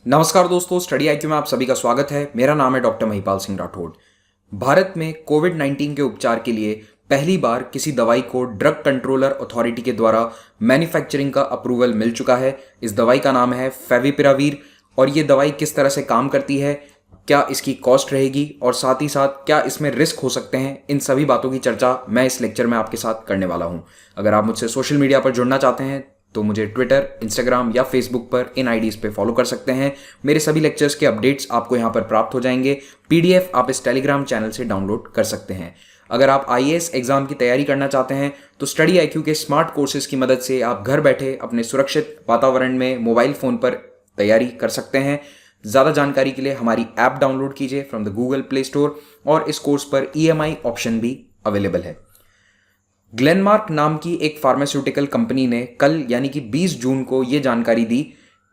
नमस्कार दोस्तों, study IQ में आप सभी का स्वागत है। मेरा नाम है डॉक्टर महिपाल सिंह राठौड़। भारत में कोविड 19 के उपचार के लिए पहली बार किसी दवाई को ड्रग कंट्रोलर अथॉरिटी के द्वारा मैन्युफैक्चरिंग का अप्रूवल मिल चुका है। इस दवाई का नाम है फेविपिरावीर। और ये दवाई किस तरह से काम करती है, क्या इसकी कॉस्ट रहेगी और साथ ही साथ क्या इसमें रिस्क हो सकते हैं, इन सभी बातों की चर्चा मैं इस लेक्चर में आपके साथ करने वाला हूं। अगर आप मुझसे सोशल मीडिया पर जुड़ना चाहते हैं तो मुझे ट्विटर, इंस्टाग्राम या फेसबुक पर इन आईडीज पे फॉलो कर सकते हैं। मेरे सभी लेक्चर्स के अपडेट्स आपको यहाँ पर प्राप्त हो जाएंगे। पीडीएफ आप इस टेलीग्राम चैनल से डाउनलोड कर सकते हैं। अगर आप आईएएस एग्जाम की तैयारी करना चाहते हैं तो स्टडी आईक्यू के स्मार्ट कोर्सेज की मदद से आप घर बैठे अपने सुरक्षित वातावरण में मोबाइल फोन पर तैयारी कर सकते हैं। ज़्यादा जानकारी के लिए हमारी ऐप डाउनलोड कीजिए from the Google play store और इस कोर्स पर ईएमआई ऑप्शन भी अवेलेबल है। ग्लेनमार्क नाम की एक फार्मास्यूटिकल कंपनी ने कल यानी कि 20 जून को ये जानकारी दी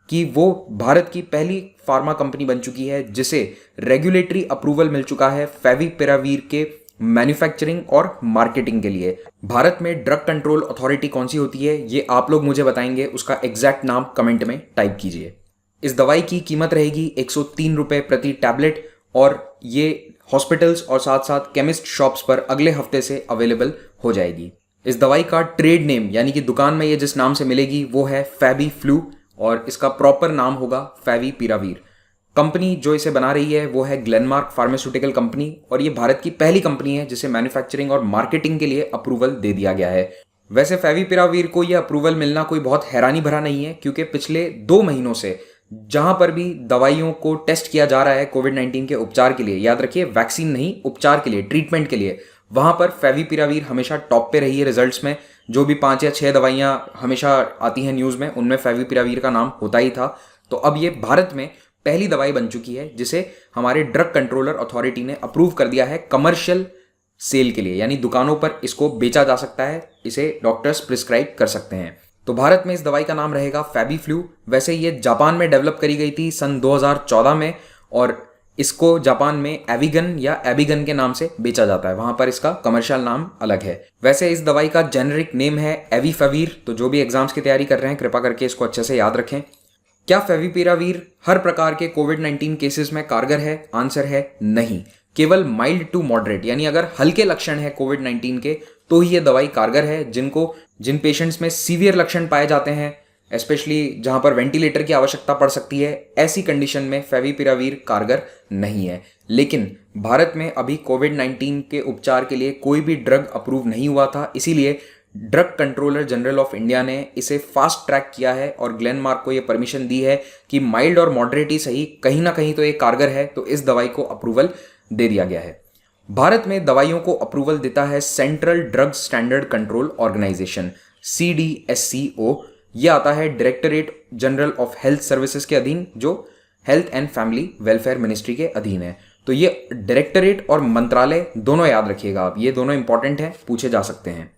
कि वो भारत की पहली फार्मा कंपनी बन चुकी है जिसे रेगुलेटरी अप्रूवल मिल चुका है फेविपिरावीर के मैन्युफैक्चरिंग और मार्केटिंग के लिए। भारत में ड्रग कंट्रोल अथॉरिटी कौन सी होती है ये आप लोग मुझे बताएंगे, उसका एग्जैक्ट नाम कमेंट में टाइप कीजिए। इस दवाई की कीमत रहेगी 103 रुपये प्रति टैबलेट और ये हॉस्पिटल्स और साथ साथ केमिस्ट शॉप्स पर अगले हफ्ते से अवेलेबल हो जाएगी। इस दवाई का ट्रेड नेम यानी कि दुकान में ये जिस नाम से मिलेगी वो है फेबी फ्लू और इसका प्रॉपर नाम होगा फेविपिरावीर। कंपनी जो इसे बना रही है वो है ग्लेनमार्क फार्मास्यूटिकल कंपनी और ये भारत की पहली कंपनी है जिसे मैन्युफैक्चरिंग और मार्केटिंग के लिए अप्रूवल दे दिया गया है। वैसे फेविपिरावीर को यह अप्रूवल मिलना कोई बहुत हैरानी भरा नहीं है, क्योंकि पिछले 2 महीनों से जहां पर भी दवाइयों को टेस्ट किया जा रहा है कोविड 19 के उपचार के लिए, याद रखिए वैक्सीन नहीं, उपचार के लिए, ट्रीटमेंट के लिए, वहां पर फेविपिरावीर हमेशा टॉप पे रही है रिजल्ट्स में। जो भी 5 या 6 दवाइयां हमेशा आती हैं न्यूज में, उनमें फेविपिरावीर का नाम होता ही था। तो अब ये भारत में पहली दवाई बन चुकी है जिसे हमारे ड्रग कंट्रोलर अथॉरिटी ने अप्रूव कर दिया है कमर्शियल सेल के लिए, यानी दुकानों पर इसको बेचा जा सकता है, इसे डॉक्टर्स प्रिस्क्राइब कर सकते हैं। तो भारत में इस दवाई का नाम रहेगा फेबी फ्लू। वैसे ये जापान में डेवलप करी गई थी सन 2014 में और इसको जापान में एविगन या एबिगन के नाम से बेचा जाता है, वहां पर इसका कमर्शियल नाम अलग है। वैसे इस दवाई का जेनेरिक नेम है एविफेविर। तो जो भी एग्जाम्स की तैयारी कर रहे हैं कृपा करके इसको अच्छे से याद रखें। क्या फेविपिरावीर हर प्रकार के कोविड 19 केसेस में कारगर है? आंसर है नहीं। केवल माइल्ड टू मॉडरेट यानी अगर हल्के लक्षण है कोविड 19 के तो ही ये दवाई कारगर है। जिन पेशेंट्स में सीवियर लक्षण पाए जाते हैं, स्पेशली जहां पर वेंटिलेटर की आवश्यकता पड़ सकती है, ऐसी कंडीशन में फेविपिरावीर कारगर नहीं है। लेकिन भारत में अभी कोविड 19 के उपचार के लिए कोई भी ड्रग अप्रूव नहीं हुआ था, इसीलिए drug controller general of India ने इसे फास्ट ट्रैक किया है और ग्लेनमार्क को यह परमिशन दी है कि माइल्ड और मॉडरेट ही सही, कहीं ना कहीं तो ये कारगर है, तो इस दवाई को अप्रूवल दे दिया गया है। भारत में दवाइयों को अप्रूवल देता है central drug standard control organisation CDSCO। यह आता है directorate general of health services के अधीन, जो health and family welfare ministry के अधीन है। तो ये डायरेक्टरेट और मंत्रालय दोनों याद रखिएगा आप, ये दोनों इंपॉर्टेंट हैं, पूछे जा सकते हैं।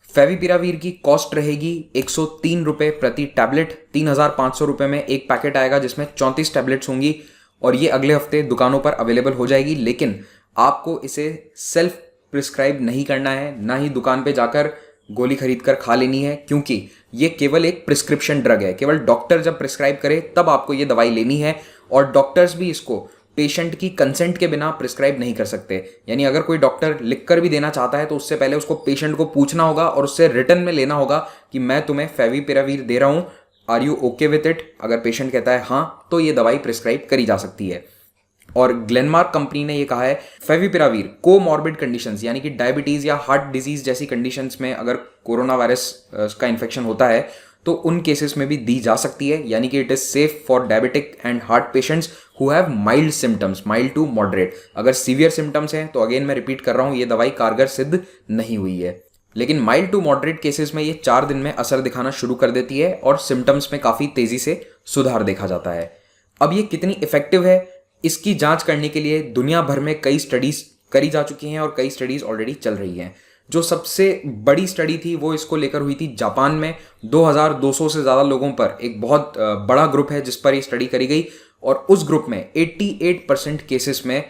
फेविपिरावीर की कॉस्ट रहेगी 103 रुपये प्रति टैबलेट। 3500 रुपये में एक पैकेट आएगा जिसमें 34 टैबलेट्स होंगी और ये अगले हफ्ते दुकानों पर अवेलेबल हो जाएगी। लेकिन आपको इसे सेल्फ प्रिस्क्राइब नहीं करना है, ना ही दुकान पे जाकर गोली खरीद कर खा लेनी है, क्योंकि ये केवल एक प्रिस्क्रिप्शन ड्रग है। केवल डॉक्टर जब प्रिस्क्राइब करे तब आपको ये दवाई लेनी है और डॉक्टर्स भी इसको पेशेंट की कंसेंट के बिना प्रिस्क्राइब नहीं कर सकते। यानी अगर कोई डॉक्टर लिखकर भी देना चाहता है तो उससे पहले उसको पेशेंट को पूछना होगा और उससे रिटर्न में लेना होगा कि मैं तुम्हें फेविपिरावीर दे रहा हूँ, are you okay with it. अगर पेशेंट कहता है हाँ, तो ये दवाई प्रिस्क्राइब करी जा सकती है। और ग्लेनमार्क कंपनी ने ये कहा है फेविपिरावीर कोमॉर्बिड कंडीशंस यानी कि डायबिटीज या हार्ट डिजीज जैसी कंडीशंस में अगर कोरोना वायरस का इन्फेक्शन होता है तो उन केसेस में भी दी जा सकती है, यानी कि it is safe for diabetic and heart patients who have mild symptoms, mild to moderate. अगर सीवियर सिम्टम्स हैं तो अगेन मैं रिपीट कर रहा हूं, ये दवाई कारगर सिद्ध नहीं हुई है। लेकिन माइल्ड टू मॉडरेट केसेस में ये 4 दिन में असर दिखाना शुरू कर देती है और सिम्टम्स में काफी तेजी से सुधार देखा जाता है। अब ये कितनी इफेक्टिव है इसकी जांच करने के लिए दुनिया भर में कई स्टडीज करी जा चुकी हैं और कई स्टडीज ऑलरेडी चल रही हैं। जो सबसे बड़ी स्टडी थी वो इसको लेकर हुई थी जापान में। 2200 से ज़्यादा लोगों पर, एक बहुत बड़ा ग्रुप है जिस पर ये स्टडी करी गई और उस ग्रुप में 88% केसेस में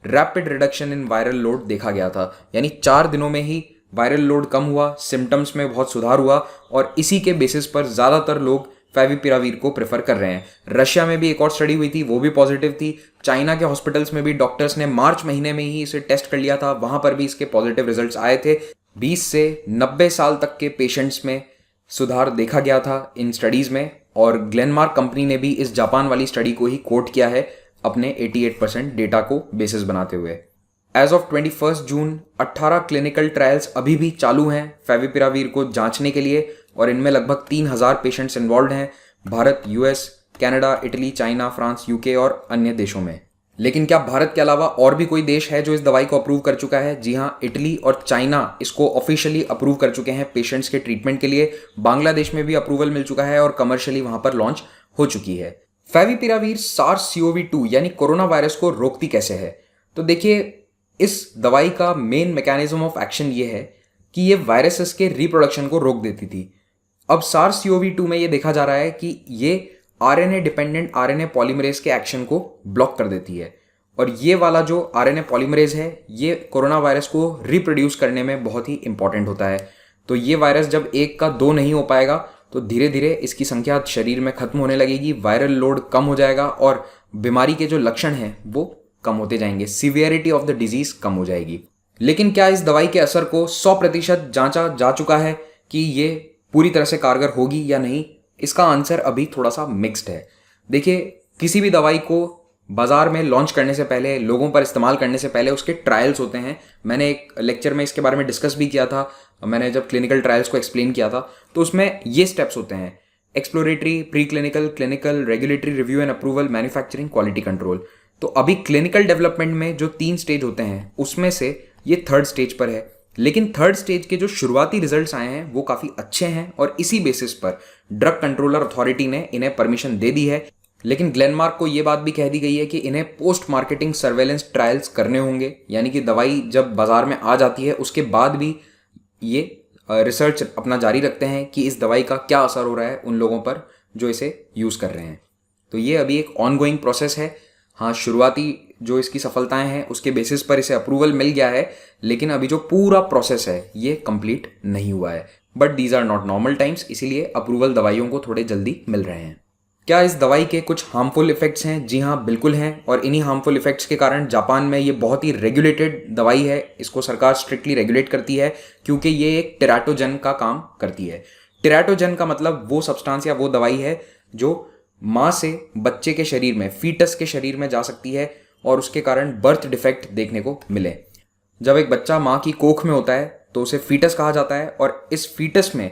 rapid reduction in viral load देखा गया था। यानी 4 दिनों में ही वायरल लोड कम हुआ, सिम्टम्स में बहुत सुधार हुआ और इसी के बेसिस पर ज़्यादातर लोग फेविपिरावीर को प्रेफर कर रहे हैं। रशिया में भी एक और स्टडी हुई थी, वो भी पॉजिटिव थी। चाइना के हॉस्पिटल्स में भी डॉक्टर्स ने मार्च महीने में ही इसे टेस्ट कर लिया था, वहां पर भी इसके पॉजिटिव रिजल्ट्स आए थे। 20 से 90 साल तक के पेशेंट्स में सुधार देखा गया था इन स्टडीज में, और ग्लेनमार्क कंपनी ने भी इस जापान वाली स्टडी को ही कोट किया है अपने 88% डेटा को बेसिस बनाते हुए। As of 21 June 18 clinical trials अभी भी चालू हैं फेविपिरावीर को जांचने के लिए, और इनमें लगभग 3000 पेशेंट्स इन्वॉल्व हैं Bharat, US, Canada, Italy, China, France, UK और अन्य देशों में। लेकिन क्या भारत के अलावा और भी कोई देश है जो इस दवाई को अप्रूव कर चुका है? जी हाँ, इटली और चाइना इसको ऑफिशियली अप्रूव कर चुके हैं पेशेंट्स के ट्रीटमेंट के लिए। बांग्लादेश में भी अप्रूवल मिल चुका है और कमर्शियली वहां पर लॉन्च हो चुकी है। फेविपिरावीर SARS-CoV-2 यानी कोरोना वायरस को रोकती कैसे है? तो देखिए, इस दवाई का मेन मैकेनिज्म ऑफ एक्शन ये है कि ये वायरसेस के रिप्रोडक्शन को रोक देती थी। अब SARS-CoV-2 में ये देखा जा रहा है कि ये आरएनए डिपेंडेंट आरएनए पॉलीमरेज के एक्शन को ब्लॉक कर देती है, और ये वाला जो आरएनए पॉलीमरेज है ये कोरोना वायरस को रिप्रोड्यूस करने में बहुत ही इंपॉर्टेंट होता है। तो ये वायरस जब एक का दो नहीं हो पाएगा तो धीरे धीरे इसकी संख्या शरीर में खत्म होने लगेगी, वायरल लोड कम हो जाएगा और बीमारी के जो लक्षण हैं वो कम होते जाएंगे, सीवियरिटी ऑफ द डिजीज कम हो जाएगी। लेकिन क्या इस दवाई के असर को 100% जांचा जा चुका है कि ये पूरी तरह से कारगर होगी या नहीं? इसका आंसर अभी थोड़ा सा मिक्स्ड है। देखिए, किसी भी दवाई को बाजार में लॉन्च करने से पहले, लोगों पर इस्तेमाल करने से पहले उसके ट्रायल्स होते हैं। मैंने एक लेक्चर में इसके बारे में डिस्कस भी किया था, मैंने जब क्लिनिकल ट्रायल्स को एक्सप्लेन किया था, तो उसमें ये स्टेप्स होते हैं: exploratory, pre clinical, clinical, regulatory review and approval, manufacturing, quality control. तो अभी क्लिनिकल डेवलपमेंट में जो 3 स्टेज होते हैं उसमें से ये 3rd स्टेज पर है। लेकिन 3rd स्टेज के जो शुरुआती रिजल्ट्स आए हैं वो काफ़ी अच्छे हैं, और इसी बेसिस पर ड्रग कंट्रोलर अथॉरिटी ने इन्हें परमिशन दे दी है। लेकिन ग्लेनमार्क को ये बात भी कह दी गई है कि इन्हें पोस्ट मार्केटिंग सर्वेलेंस ट्रायल्स करने होंगे, यानी कि दवाई जब बाजार में आ जाती है उसके बाद भी ये रिसर्च अपना जारी रखते हैं कि इस दवाई का क्या असर हो रहा है उन लोगों पर जो इसे यूज़ कर रहे हैं। तो ये अभी एक ऑनगोइंग प्रोसेस है। हाँ, शुरुआती जो इसकी सफलताएं हैं उसके बेसिस पर इसे अप्रूवल मिल गया है, लेकिन अभी जो पूरा प्रोसेस है ये कंप्लीट नहीं हुआ है। But these are not normal times, इसीलिए अप्रूवल दवाइयों को थोड़े जल्दी मिल रहे हैं। क्या इस दवाई के कुछ हार्मफुल इफेक्ट्स हैं? जी हाँ, बिल्कुल हैं, और इन्हीं हार्मफुल इफेक्ट्स के कारण जापान में ये बहुत ही रेगुलेटेड दवाई है। इसको सरकार स्ट्रिक्टली रेगुलेट करती है क्योंकि ये एक टेराटोजन का काम करती है। टेराटोजन का मतलब वो सब्सटेंस या वो दवाई है जो माँ से बच्चे के शरीर में, फीटस के शरीर में जा सकती है और उसके कारण बर्थ डिफेक्ट देखने को मिले। जब एक बच्चा माँ की कोख में होता है तो उसे फीटस कहा जाता है, और इस फीटस में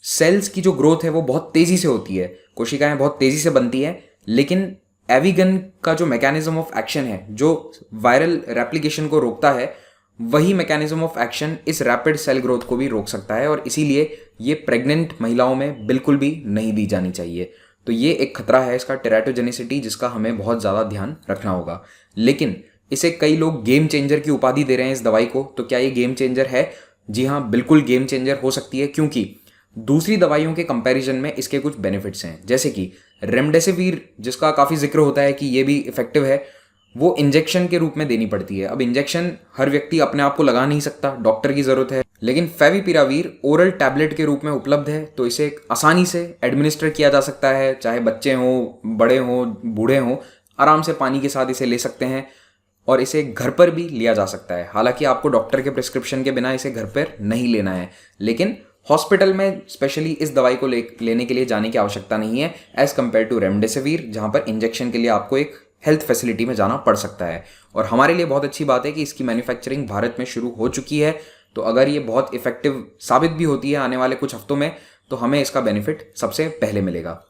सेल्स की जो ग्रोथ है वो बहुत तेजी से होती है, कोशिकाएं बहुत तेजी से बनती हैं। लेकिन एविगन का जो मैकेनिज्म ऑफ एक्शन है जो वायरल रेप्लिकेशन को रोकता है, वही मैकेनिज्म ऑफ एक्शन इस रैपिड सेल ग्रोथ को भी रोक सकता है, और इसीलिए ये प्रेग्नेंट महिलाओं में बिल्कुल भी नहीं दी जानी चाहिए। तो ये एक खतरा है इसका, टेराटोजेनिसिटी, जिसका हमें बहुत ज़्यादा ध्यान रखना होगा। लेकिन इसे कई लोग गेम चेंजर की उपाधि दे रहे हैं इस दवाई को। तो क्या ये गेम चेंजर है? जी हाँ, बिल्कुल गेम चेंजर हो सकती है, क्योंकि दूसरी दवाइयों के कंपैरिजन में इसके कुछ बेनिफिट्स हैं। जैसे कि रेमडेसिविर, जिसका काफ़ी जिक्र होता है कि ये भी इफेक्टिव है, वो इंजेक्शन के रूप में देनी पड़ती है। अब इंजेक्शन हर व्यक्ति अपने आप को लगा नहीं सकता, डॉक्टर की ज़रूरत है। लेकिन फेविपिरावीर ओरल टैबलेट के रूप में उपलब्ध है, तो इसे आसानी से एडमिनिस्टर किया जा सकता है। चाहे बच्चे हों, बड़े हों, बूढ़े हों, आराम से पानी के साथ इसे ले सकते हैं, और इसे घर पर भी लिया जा सकता है। हालांकि आपको डॉक्टर के प्रिस्क्रिप्शन के बिना इसे घर पर नहीं लेना है, लेकिन हॉस्पिटल में स्पेशली इस दवाई को लेने के लिए जाने की आवश्यकता नहीं है, एज कम्पेयर टू रेमडेसिविर, जहाँ पर इंजेक्शन के लिए आपको एक हेल्थ फैसिलिटी में जाना पड़ सकता है। और हमारे लिए बहुत अच्छी बात है कि इसकी मैन्युफैक्चरिंग भारत में शुरू हो चुकी है। तो अगर ये बहुत इफेक्टिव साबित भी होती है आने वाले कुछ हफ्तों में, तो हमें इसका बेनिफिट सबसे पहले मिलेगा।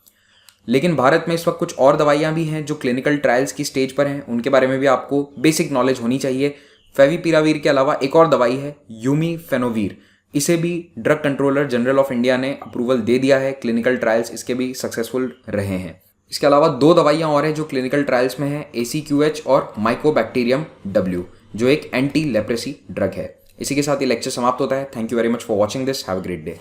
लेकिन भारत में इस वक्त कुछ और दवाइयाँ भी हैं जो क्लिनिकल ट्रायल्स की स्टेज पर हैं, उनके बारे में भी आपको बेसिक नॉलेज होनी चाहिए। फेविपिरावीर के अलावा एक और दवाई है यूमीफेनोवीर, इसे भी drug controller general of India ने अप्रूवल दे दिया है। क्लिनिकल ट्रायल्स इसके भी सक्सेसफुल रहे हैं। इसके अलावा 2 दवाइयाँ और हैं जो क्लिनिकल ट्रायल्स में हैं, ACQH और माइकोबैक्टीरियम W, जो एक एंटी लेप्रेसी ड्रग है। इसी के साथ ये लेक्चर समाप्त होता है। Thank you very much for watching this. Have a great day.